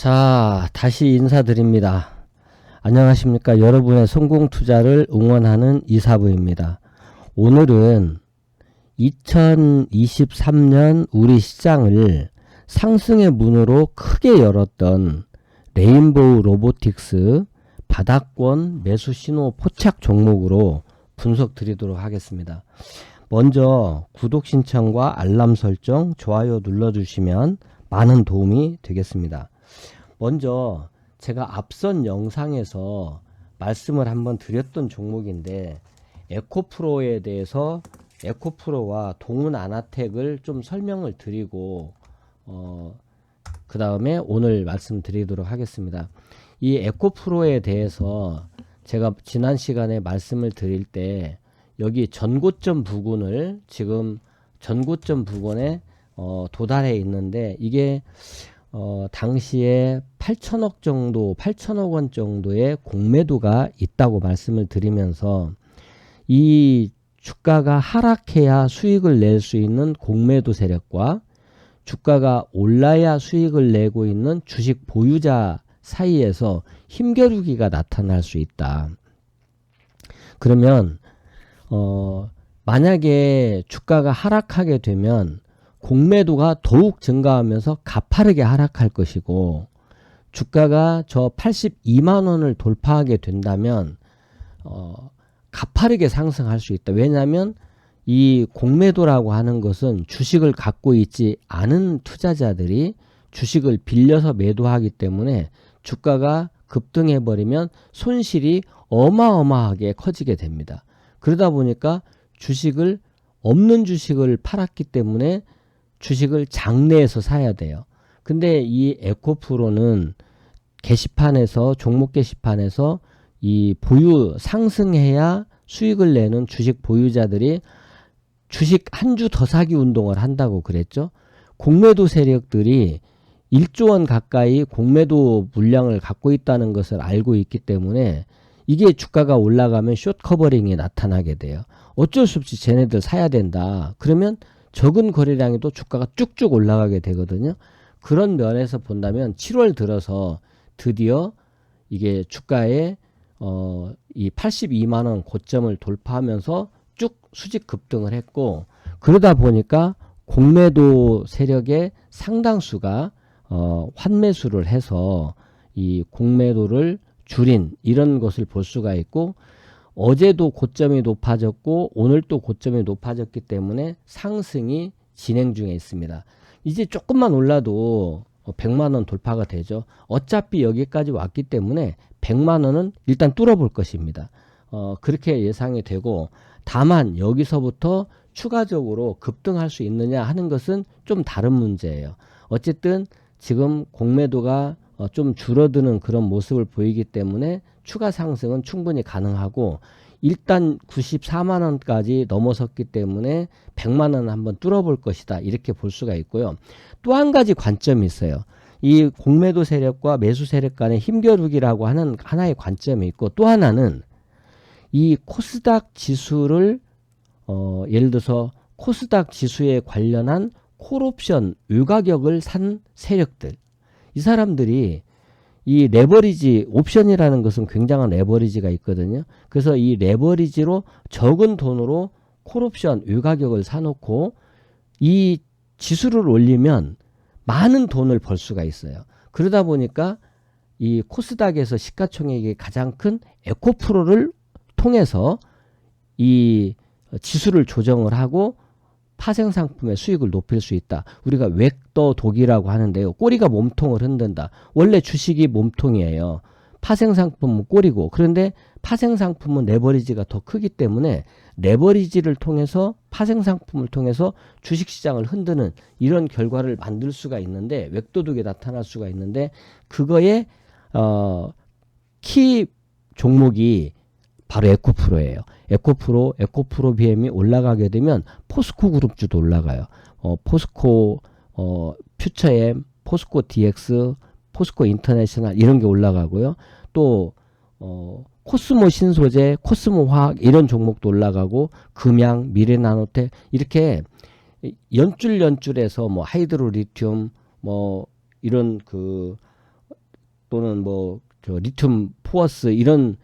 자, 다시 인사드립니다. 안녕하십니까. 여러분의 성공 투자를 응원하는 이사부입니다. 오늘은 2023년 우리 시장을 상승의 문으로 크게 열었던 레인보우 로보틱스 바닥권 매수 신호 포착 종목으로 분석 드리도록 하겠습니다. 먼저 구독 신청과 알람 설정, 좋아요 눌러주시면 많은 도움이 되겠습니다. 먼저 제가 앞선 영상에서 말씀을 한번 드렸던 종목인데 에코프로에 대해서 에코프로와 동은아나텍을 좀 설명을 드리고 그 다음에 오늘 말씀드리도록 하겠습니다. 이 에코프로에 대해서 제가 지난 시간에 말씀을 드릴 때 여기 전고점 부근을 지금 전고점 부근에 도달해 있는데 이게 당시에 8천억 정도, 8천억 원 정도의 공매도가 있다고 말씀을 드리면서 이 주가가 하락해야 수익을 낼 수 있는 공매도 세력과 주가가 올라야 수익을 내고 있는 주식 보유자 사이에서 힘겨루기가 나타날 수 있다. 그러면 만약에 주가가 하락하게 되면 공매도가 더욱 증가하면서 가파르게 하락할 것이고 주가가 저 82만원을 돌파하게 된다면 가파르게 상승할 수 있다. 왜냐하면 이 공매도라고 하는 것은 주식을 갖고 있지 않은 투자자들이 주식을 빌려서 매도하기 때문에 주가가 급등해 버리면 손실이 어마어마하게 커지게 됩니다. 그러다 보니까 없는 주식을 팔았기 때문에 주식을 장내에서 사야 돼요. 근데 이 에코프로는 게시판에서 종목 게시판에서 이 보유 상승해야 수익을 내는 주식 보유자들이 주식 한 주 더 사기 운동을 한다고 그랬죠. 공매도 세력들이 1조 원 가까이 공매도 물량을 갖고 있다는 것을 알고 있기 때문에 이게 주가가 올라가면 숏 커버링이 나타나게 돼요. 어쩔 수 없이 쟤네들 사야 된다. 그러면 적은 거래량에도 주가가 쭉쭉 올라가게 되거든요. 그런 면에서 본다면 7월 들어서 드디어 이게 주가에 이 82만원 고점을 돌파하면서 쭉 수직 급등을 했고 그러다 보니까 공매도 세력의 상당수가 환매수를 해서 이 공매도를 줄인 이런 것을 볼 수가 있고 어제도 고점이 높아졌고 오늘 또 고점이 높아졌기 때문에 상승이 진행 중에 있습니다. 이제 조금만 올라도 100만원 돌파가 되죠. 어차피 여기까지 왔기 때문에 100만원은 일단 뚫어볼 것입니다. 그렇게 예상이 되고 다만 여기서부터 추가적으로 급등할 수 있느냐 하는 것은 좀 다른 문제예요. 어쨌든 지금 공매도가 좀 줄어드는 그런 모습을 보이기 때문에 추가 상승은 충분히 가능하고 일단 94만원까지 넘어섰기 때문에 100만원 한번 뚫어볼 것이다 이렇게 볼 수가 있고요. 또 한 가지 관점이 있어요. 이 공매도 세력과 매수 세력 간의 힘겨루기라고 하는 하나의 관점이 있고 또 하나는 이 코스닥 지수를 예를 들어서 코스닥 지수에 관련한 콜옵션 외가격을 산 세력들 이 사람들이 이 레버리지 옵션이라는 것은 굉장한 레버리지가 있거든요. 그래서 이 레버리지로 적은 돈으로 콜옵션 외가격을 사놓고 이 지수를 올리면 많은 돈을 벌 수가 있어요. 그러다 보니까 이 코스닥에서 시가총액이 가장 큰 에코프로를 통해서 이 지수를 조정을 하고 파생상품의 수익을 높일 수 있다. 우리가 웩더 독이라고 하는데요. 꼬리가 몸통을 흔든다. 원래 주식이 몸통이에요. 파생상품은 꼬리고 그런데 파생상품은 레버리지가 더 크기 때문에 레버리지를 통해서 파생상품을 통해서 주식시장을 흔드는 이런 결과를 만들 수가 있는데 웩도독이 나타날 수가 있는데 그거의 키 종목이 바로 에코프로예요. 에코프로 BM이 올라가게 되면 포스코 그룹주도 올라가요. 포스코 퓨처엠, 포스코 DX, 포스코 인터내셔널 이런 게 올라가고요. 또 코스모 신소재, 코스모 화학 이런 종목도 올라가고 금양, 미래나노텍 이렇게 연줄연줄해서 뭐 하이드로 리튬 뭐 이런 그 또는 뭐 저 리튬 포어스 이런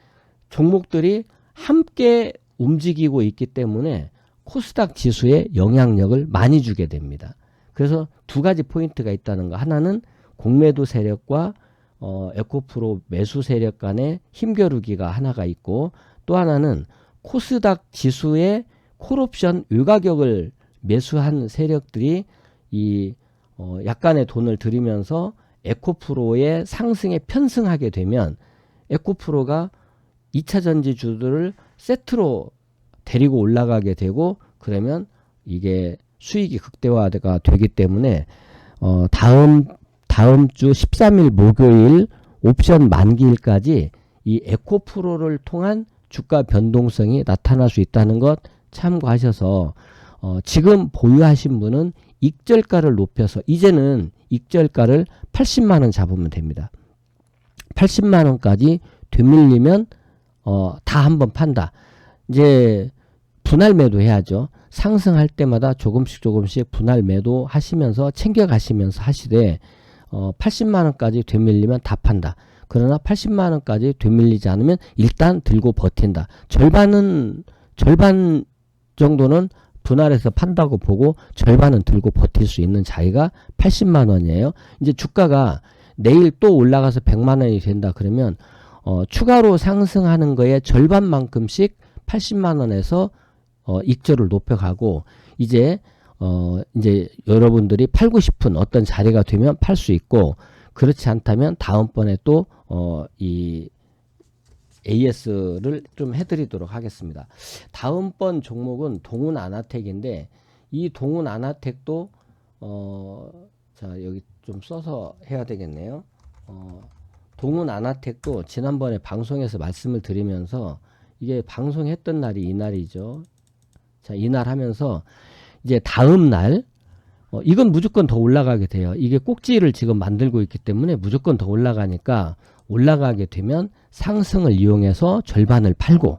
종목들이 함께 움직이고 있기 때문에 코스닥 지수에 영향력을 많이 주게 됩니다. 그래서 두 가지 포인트가 있다는 거. 하나는 공매도 세력과 에코프로 매수 세력 간의 힘겨루기가 하나가 있고, 또 하나는 코스닥 지수의 콜옵션 외가격을 매수한 세력들이 이 약간의 돈을 들이면서 에코프로의 상승에 편승하게 되면 에코프로가 2차 전지주들을 세트로 데리고 올라가게 되고, 그러면 이게 수익이 극대화가 되기 때문에 다음 주 13일 목요일 옵션 만기일까지 이 에코프로를 통한 주가 변동성이 나타날 수 있다는 것 참고하셔서 지금 보유하신 분은 익절가를 높여서 이제는 익절가를 80만원 잡으면 됩니다. 80만원까지 되밀리면 다 한번 판다. 이제 분할 매도 해야죠. 상승할 때마다 조금씩 분할 매도 하시면서 챙겨가시면서 하시되 80만원까지 되밀리면 다 판다. 그러나 80만원까지 되밀리지 않으면 일단 들고 버틴다. 절반 정도는 분할해서 판다고 보고 절반은 들고 버틸 수 있는 자리가 80만원이에요. 이제 주가가 내일 또 올라가서 100만원이 된다 그러면 추가로 상승하는 거에 절반만큼씩 80만원에서 익절을 높여가고, 이제 여러분들이 팔고 싶은 어떤 자리가 되면 팔 수 있고, 그렇지 않다면 다음번에 또 이 AS를 좀 해드리도록 하겠습니다. 다음번 종목은 동훈 아나텍인데, 이 동훈 아나텍도 자 여기 좀 써서 해야 되겠네요. 동훈 아나텍도 지난번에 방송에서 말씀을 드리면서, 이게 방송했던 날이 이날이죠. 자, 이날 하면서 이제 다음 날 이건 무조건 더 올라가게 돼요. 이게 꼭지를 지금 만들고 있기 때문에 무조건 더 올라가니까, 올라가게 되면 상승을 이용해서 절반을 팔고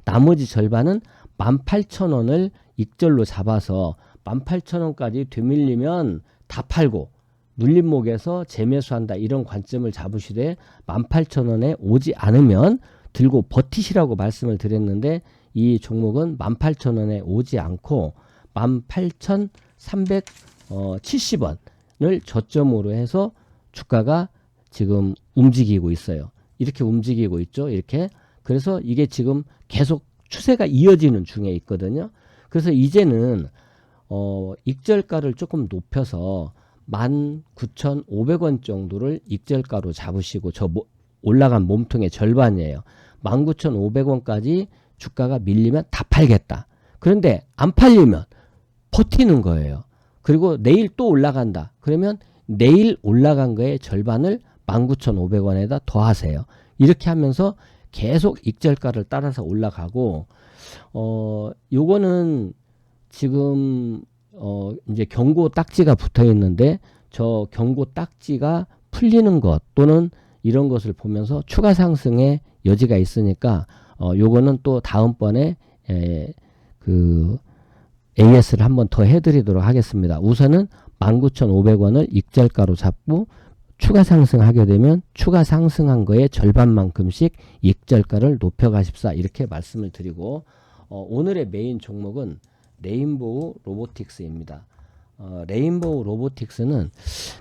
나머지 절반은 18,000원을 익절로 잡아서 18,000원까지 되밀리면 다 팔고 눌림목에서 재매수한다, 이런 관점을 잡으시되 18,000원에 오지 않으면 들고 버티시라고 말씀을 드렸는데, 이 종목은 18,000원에 오지 않고 18,370원을 저점으로 해서 주가가 지금 움직이고 있어요. 이렇게 움직이고 있죠. 이렇게. 그래서 이게 지금 계속 추세가 이어지는 중에 있거든요. 그래서 이제는 익절가를 조금 높여서 19,500원 정도를 익절가로 잡으시고, 올라간 몸통의 절반이에요. 19,500원까지 주가가 밀리면 다 팔겠다. 그런데 안 팔리면 버티는 거예요. 그리고 내일 또 올라간다. 그러면 내일 올라간 거의 절반을 19,500원에다 더하세요. 이렇게 하면서 계속 익절가를 따라서 올라가고, 요거는 지금 이제 경고 딱지가 붙어 있는데, 저 경고 딱지가 풀리는 것 또는 이런 것을 보면서 추가 상승의 여지가 있으니까 요거는 또 다음번에 그 AS를 한번 더 해드리도록 하겠습니다. 우선은 19,500원을 익절가로 잡고 추가 상승하게 되면 추가 상승한 거에 절반만큼씩 익절가를 높여가십사, 이렇게 말씀을 드리고, 오늘의 메인 종목은 레인보우 로보틱스입니다. 레인보우 로보틱스는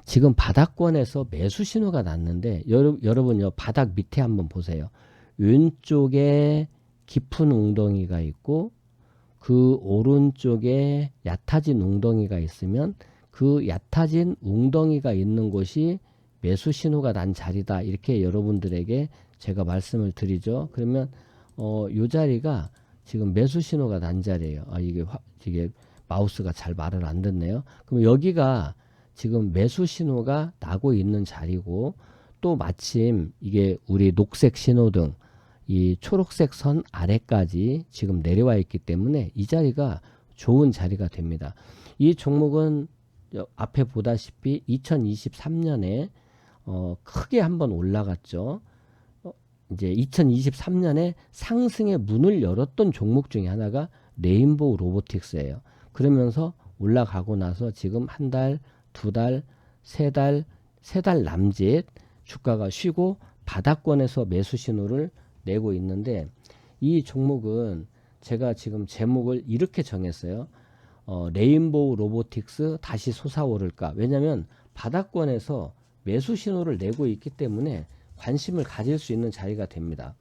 지금 바닥권에서 매수 신호가 났는데, 여러분 요 바닥 밑에 한번 보세요. 왼쪽에 깊은 웅덩이가 있고 그 오른쪽에 얕아진 웅덩이가 있으면, 그 얕아진 웅덩이가 있는 곳이 매수 신호가 난 자리다, 이렇게 여러분들에게 제가 말씀을 드리죠. 그러면 요 자리가 지금 매수 신호가 난 자리예요. 이게 마우스가 잘 말을 안 듣네요. 그럼 여기가 지금 매수 신호가 나고 있는 자리고, 또 마침 이게 우리 녹색 신호등 이 초록색 선 아래까지 지금 내려와 있기 때문에 이 자리가 좋은 자리가 됩니다. 이 종목은 앞에 보다시피 2023년에 크게 한번 올라갔죠. 이제 2023년에 상승의 문을 열었던 종목 중에 하나가 레인보우 로보틱스예요. 그러면서 올라가고 나서 지금 한 달, 두 달, 세 달 남짓 주가가 쉬고 바닥권에서 매수 신호를 내고 있는데, 이 종목은 제가 지금 제목을 이렇게 정했어요. 레인보우 로보틱스 다시 솟아오를까? 왜냐면 바닥권에서 매수 신호를 내고 있기 때문에 관심을 가질 수 있는 자리가 됩니다.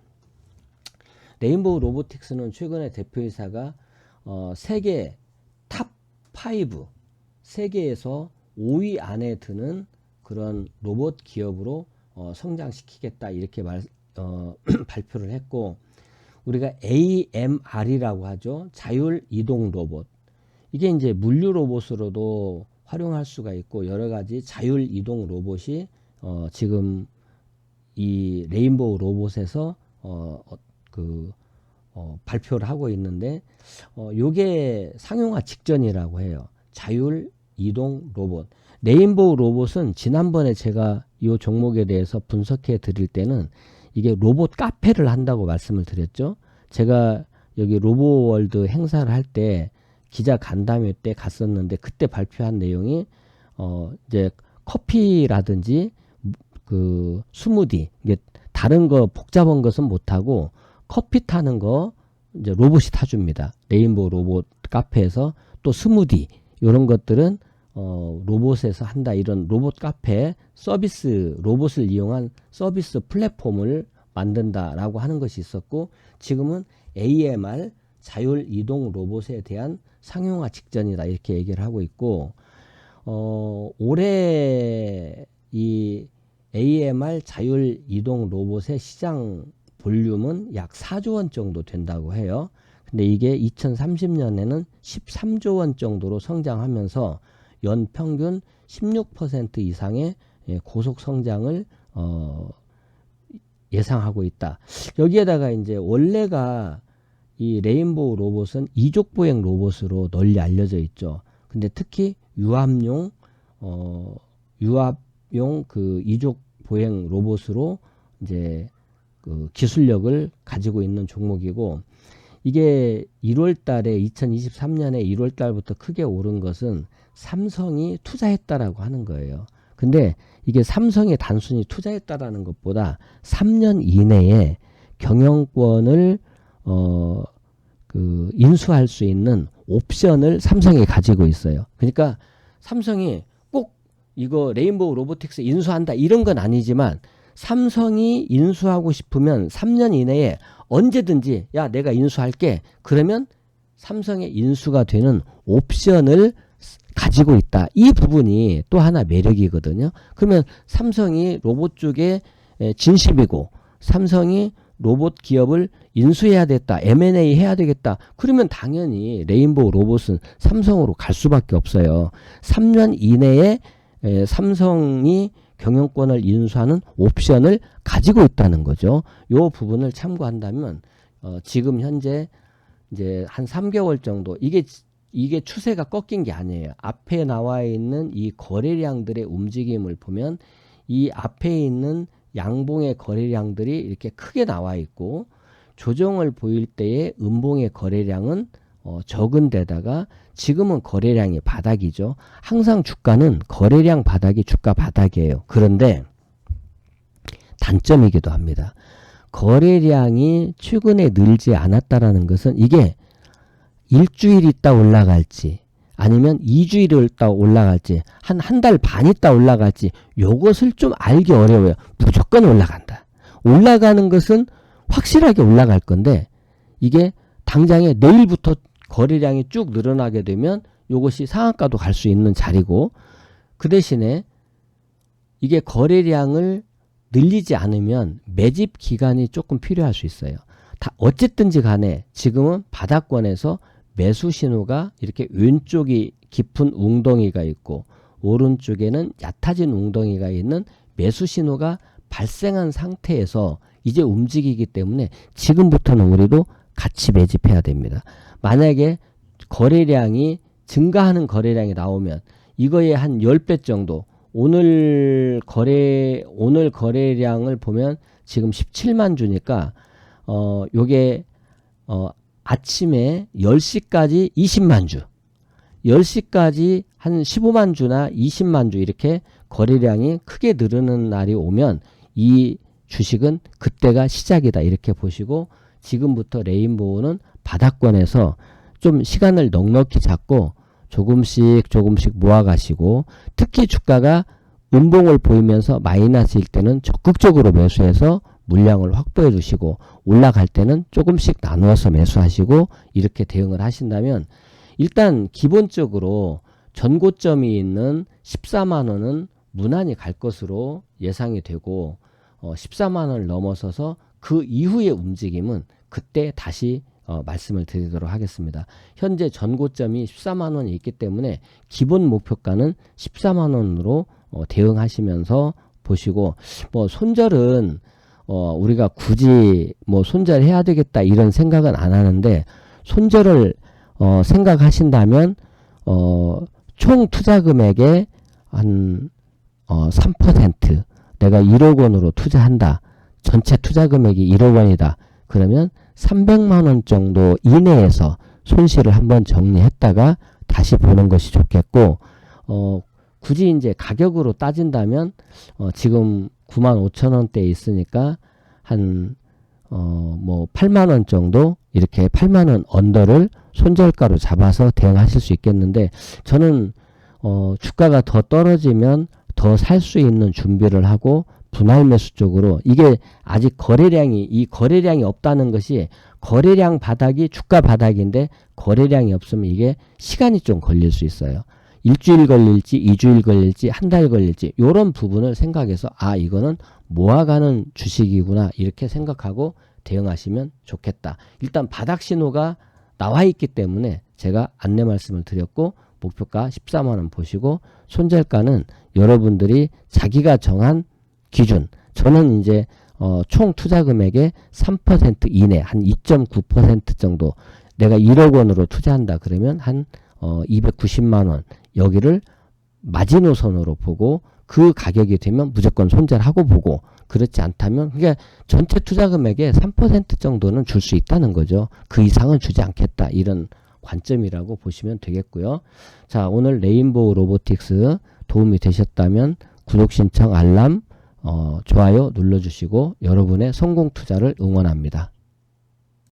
레인보우 로보틱스는 최근에 대표이사가 세계 탑5, 세계에서 5위 안에 드는 그런 로봇 기업으로 성장시키겠다, 이렇게 발표를 했고, 우리가 AMR이라고 하죠. 자율 이동 로봇. 이게 이제 물류 로봇으로도 활용할 수가 있고, 여러 가지 자율 이동 로봇이 지금 이 레인보우 로봇에서 발표를 하고 있는데, 요게 상용화 직전이라고 해요. 자율 이동 로봇. 레인보우 로봇은 지난번에 제가 이 종목에 대해서 분석해 드릴 때는 이게 로봇 카페를 한다고 말씀을 드렸죠. 제가 여기 로보월드 행사를 할 때 기자 간담회 때 갔었는데, 그때 발표한 내용이 이제 커피라든지 그 스무디, 이게 다른 거 복잡한 것은 못하고 커피 타는 거 이제 로봇이 타줍니다. 레인보우 로봇 카페에서. 또 스무디 이런 것들은 로봇에서 한다. 이런 로봇 카페 서비스, 로봇을 이용한 서비스 플랫폼을 만든다라고 하는 것이 있었고, 지금은 AMR 자율 이동 로봇에 대한 상용화 직전이다, 이렇게 얘기를 하고 있고, 올해 이 AMR 자율 이동 로봇의 시장 볼륨은 약 4조 원 정도 된다고 해요. 근데 이게 2030년에는 13조 원 정도로 성장하면서 연평균 16% 이상의 고속 성장을 예상하고 있다. 여기에다가 이제 원래가 이 레인보우 로봇은 이족 보행 로봇으로 널리 알려져 있죠. 근데 특히 유압용 그 이족 보행 로봇으로 이제 그 기술력을 가지고 있는 종목이고, 이게 1월 달에 2023년에 1월 달부터 크게 오른 것은 삼성이 투자했다라고 하는 거예요. 근데 이게 삼성이 단순히 투자했다라는 것보다 3년 이내에 경영권을 인수할 수 있는 옵션을 삼성이 가지고 있어요. 그러니까 삼성이 꼭 이거 레인보우 로보틱스 인수한다 이런 건 아니지만, 삼성이 인수하고 싶으면 3년 이내에 언제든지 야 내가 인수할게, 그러면 삼성의 인수가 되는 옵션을 가지고 있다. 이 부분이 또 하나 매력이거든요. 그러면 삼성이 로봇 쪽에 진심이고, 삼성이 로봇 기업을 인수해야 됐다, M&A 해야 되겠다, 그러면 당연히 레인보우 로봇은 삼성으로 갈 수밖에 없어요. 3년 이내에 삼성이 경영권을 인수하는 옵션을 가지고 있다는 거죠. 요 부분을 참고한다면 지금 현재 이제 한 3개월 정도, 이게 추세가 꺾인 게 아니에요. 앞에 나와 있는 이 거래량들의 움직임을 보면 이 앞에 있는 양봉의 거래량들이 이렇게 크게 나와 있고, 조정을 보일 때의 음봉의 거래량은 적은 데다가 지금은 거래량이 바닥이죠. 항상 주가는 거래량 바닥이 주가 바닥이에요. 그런데 단점이기도 합니다. 거래량이 최근에 늘지 않았다라는 것은 이게 일주일 있다 올라갈지 아니면 2주일 있다 올라갈지 한 달 반 있다 올라갈지 요것을 좀 알기 어려워요. 무조건 올라간다. 올라가는 것은 확실하게 올라갈 건데, 이게 당장에 내일부터 거래량이 쭉 늘어나게 되면 요것이 상한가도 갈 수 있는 자리고, 그 대신에 이게 거래량을 늘리지 않으면 매집 기간이 조금 필요할 수 있어요. 어쨌든지 간에 지금은 바닥권에서 매수 신호가 이렇게 왼쪽이 깊은 웅덩이가 있고 오른쪽에는 얕아진 웅덩이가 있는 매수 신호가 발생한 상태에서 이제 움직이기 때문에 지금부터는 우리도 같이 매집해야 됩니다. 만약에 거래량이 증가하는 거래량이 나오면 이거의 한 10배 정도, 오늘 거래량을 보면 지금 17만 주니까 요게 아침에 10시까지 20만 주, 10시까지 한 15만 주나 20만 주 이렇게 거래량이 크게 늘어나는 날이 오면 이 주식은 그때가 시작이다 이렇게 보시고 지금부터 레인보우는 바닥권에서 좀 시간을 넉넉히 잡고 조금씩 모아 가시고 특히 주가가 음봉을 보이면서 마이너스일 때는 적극적으로 매수해서 물량을 확보해 주시고 올라갈 때는 조금씩 나누어서 매수하시고 이렇게 대응을 하신다면 일단 기본적으로 전고점이 있는 14만원은 무난히 갈 것으로 예상이 되고 14만원을 넘어서서 그 이후의 움직임은 그때 다시 말씀을 드리도록 하겠습니다. 현재 전고점이 14만원이 있기 때문에 기본 목표가는 14만원으로 대응하시면서 보시고 뭐 손절은 우리가 굳이 뭐 손절해야 되겠다 이런 생각은 안 하는데 손절을 생각하신다면 총 투자 금액의 한 3% 내가 1억 원으로 투자한다. 전체 투자 금액이 1억 원이다. 그러면 300만 원 정도 이내에서 손실을 한번 정리했다가 다시 보는 것이 좋겠고 굳이 이제 가격으로 따진다면 지금 95,000원대에 있으니까 한 뭐 8만 원 정도 이렇게 8만 원 언더를 손절가로 잡아서 대응하실 수 있겠는데 저는 주가가 더 떨어지면 더 살 수 있는 준비를 하고 분할 매수 쪽으로 이게 아직 거래량이 없다는 것이 거래량 바닥이 주가 바닥인데 거래량이 없으면 이게 시간이 좀 걸릴 수 있어요. 일주일 걸릴지 2주일 걸릴지 한 달 걸릴지 이런 부분을 생각해서 이거는 모아가는 주식이구나 이렇게 생각하고 대응하시면 좋겠다. 일단 바닥 신호가 나와 있기 때문에 제가 안내 말씀을 드렸고 목표가 14만원 보시고 손절가는 여러분들이 자기가 정한 기준 저는 이제 총 투자 금액의 3% 이내 한 2.9% 정도 내가 1억 원으로 투자한다 그러면 한 290만원 여기를 마지노선으로 보고 그 가격이 되면 무조건 손절하고 보고 그렇지 않다면 그러니까 전체 투자 금액의 3% 정도는 줄 수 있다는 거죠. 그 이상은 주지 않겠다 이런 관점이라고 보시면 되겠고요. 자, 오늘 레인보우 로보틱스 도움이 되셨다면 구독 신청 알람 좋아요 눌러주시고 여러분의 성공 투자를 응원합니다.